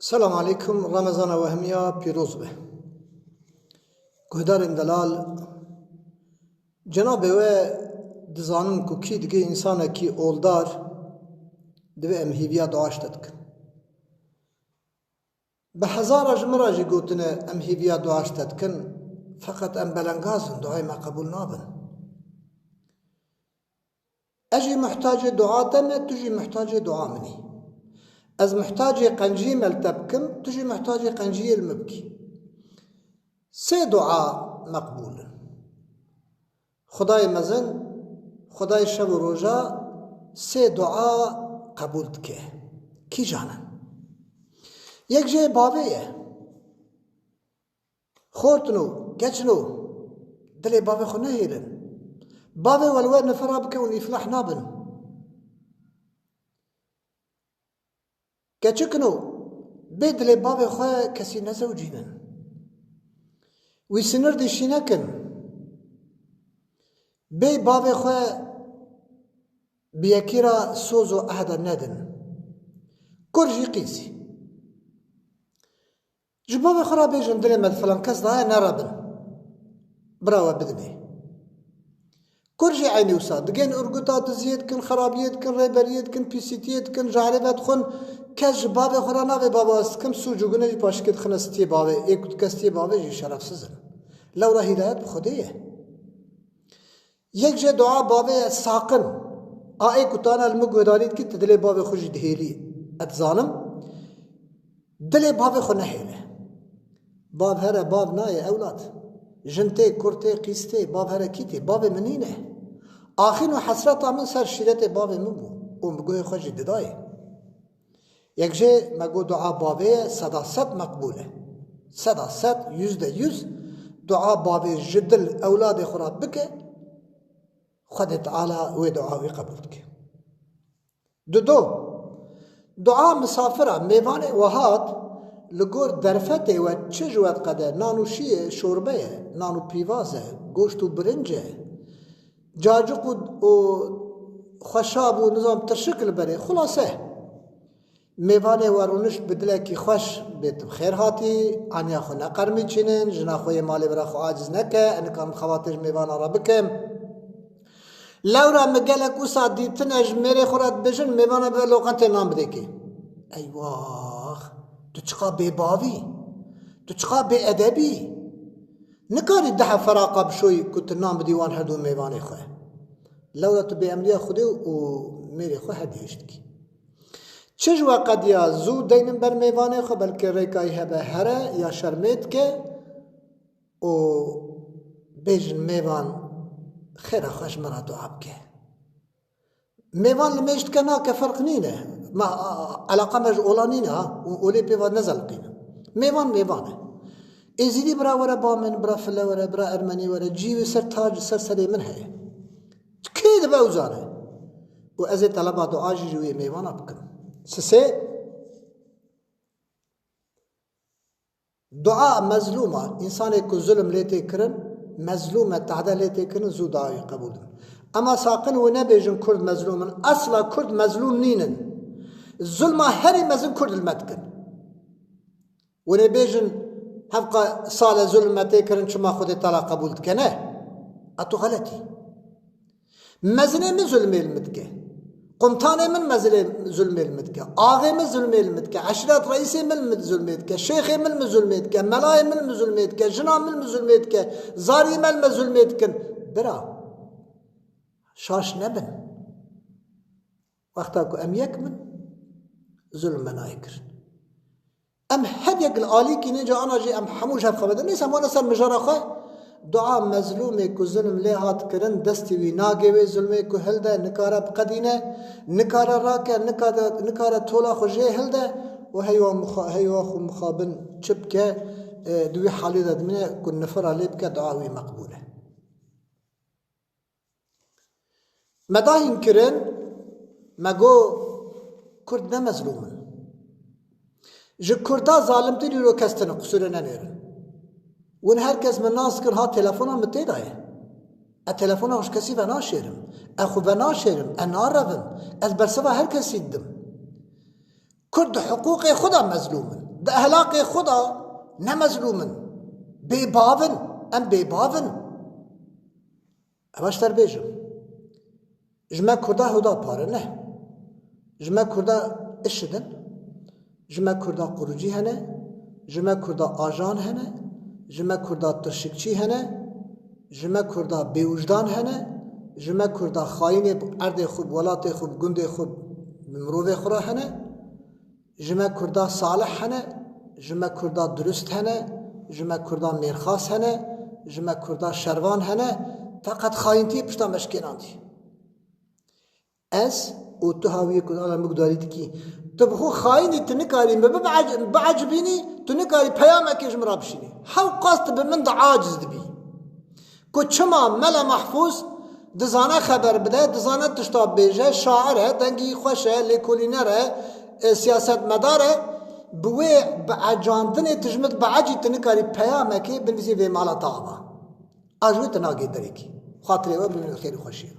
سلام علیکم. رمضان وهمیا پیروز به گهدار دلال جناب و دزانم کو کی دیگه انسان کی اولدار دوی امهیویا دعاشتد کن به هزار مراجع گوتنه امهیویا دعاشتد کن فقط ام بلنگازن دعای ما قبول نابن اجی محتاج دعا دمه تجی محتاج دعا منی از محتاج قنجی ملتبكم تجي محتاج قنجي المبكي سه دعا مقبول خدای مزن خدای شب و روزا سه دعا قبول که کی جانن یک جه باویه خورتنو گچنو دلی باوی خو نهیرن باوی ولوه نفرا بکون افلاح نابن کچکنو بدل باب خواه کسی نزوجینن وی سنر دیشی نکن بی باب خواه بیاکی را سوز و عهد ندن کرجی قیسی جباب خواه را بیجن دل مد فلان کس دای نرابن براوه بدنه کرجی عینی وسا دگین ارگوتات زید کن خرابیت کن ریبریت کن پیسیتیت کن جعلبت خون کج باب خورا به بابا است کم سوجوگونه جی پاشکت خنستی بابه ایکوت کستی بابه جی شرف سزن لورا هدایت بخودیه یک جه دعا بابه ساقن آئی کتانا المگودانید که دل بابه خوش دهیلی اتزانم دل بابه خو نهیله باب هره باب نای اولاد جنته کرته قیسته باب هره کیته باب منینه آخین و حسرت من سر شیرت باب مبو و مگوی خوش ددایه یک جه مگو دعا بابه 100% مقبوله 100% %100 دعا بابه جدل اولاد خراب بکه خود تعالی و دعاوی قبول که دو دعا مسافره میوان وهات لگور درفته و چجوت قده نانوشیه شوربه نانو پیوازه گوشت و برنجه جاجق و خشاب و نظام تشکل بره خلاصه میوان ورونش بدله کی خوش بیت خیر هاتی آنیا خو نقر میچینن جنا خوی مالی برا خو عاجز نکه انکان خواتش میوان را بکم لورا مگلک و سادیتن اج میره خورد بجن میوان به لوقت نام بده کی ای واخ تو چقا بی باوی تو چقا بی ادبی نکاری ده فراقه بشوی کت نام دیوان هدو میوان خواه لورا تو بی امنیه خوده و میره خو هدیشت کی چج وقت یا زو دینم بر میوانه خو بلکه ریکای هبه هره یا شرمید که او بیجن میوان خیر خوش مرا دعا بکه میوان لمیشت که نا که فرق نینه ما علاقه مج اولانینه اولی پیوان نزلقینه میوانه ایزیدی برا وره بامن برا فله وره برا ارمنی وره جیوی سر تاج سر سری من هی کی ده بوزانه و از طلبا دعا جوی میوانه بکن سه دعا مظلومه انسان کو ظلم لیته کرن مظلومه تعدل لیته کرن زو دعای قبول اما ساقن و نبیجن کرد مظلومن اصلا کرد مظلوم نینن ظلمه هری مزن کرد المدکن و نبیجن هفقا سال ظلمته کرن شما خود تعالی قبول کنه اتو غلطی مزنه من ظلم المدکه قمتانه من ظلم المدکه آغه من ظلم المدکه عشرات رئیسه من ظلم المدکه شیخه من ظلم المدکه ملای من ظلم المدکه جنا من ظلم المدکه زاری من ظلم المدکه برا شاش نبن وقتا کو ام یک من ظلم منای کرن ام هر یک العالی کی نجا آنا جی ام حموش هف خبده نیسم وانا سر مجارا خواه دعا مظلومه کو ظلم لیهات کرن دستی وی ناگوی ظلمه کو هلده نکاره بقدینه نکاره راکه نکاره تولا خوشی هلده و هیوا خو مخابن چپ که دوی حالی داد منه کن نفر علیب که دعاوی مقبوله مداهیم کرن مگو کرد نمظلومن جه کرده ظالم تری رو کستن قصور ننیرن ون هر کس من ناس کر ها تلفنم متیدایه التلفون هاش کسی و ناشیرم اخو و ناشیرم انارم از برسوا هر کسی دم کرد حقوق خودم مظلومن ده اهلاق خدا نمظلومن بباون ام بباون باشتر بیجم جمع کرده هدا پاره نه جمع کرده اشدن جمع کرده قروجی هنه جمع کرده آجان هنه جمع کرده ترشکچی هنه جمع کرده بیوجدان هنه جمع کرده خاین ارد خوب ولات خوب گند خوب مروف خورا هنه جمع کرده صالح هنه جمع کرده درست هنه جمع کرده میرخاص هنه جمع کرده شروان هنه فقط خاینتی پشتا مشکلان دی از او تو هاویه کن آلا مقداریت کی تو بخو خاینی تنکاری بعجبینی تنکاری پیامه که جمرا بشینی حو قاست به من دا عاجز دبی که چما ملا محفوظ دزانه خبر بده دزانه تشتاب بیجه شاعره دنگی خوشه لیکولینره سیاست مداره بوی بعجاندن تجمد بعجی تنکاری پیامه که بنویسی به مالا تاغبا آجوی تناگی داری کی خاطره و ببین خیلی خوشیه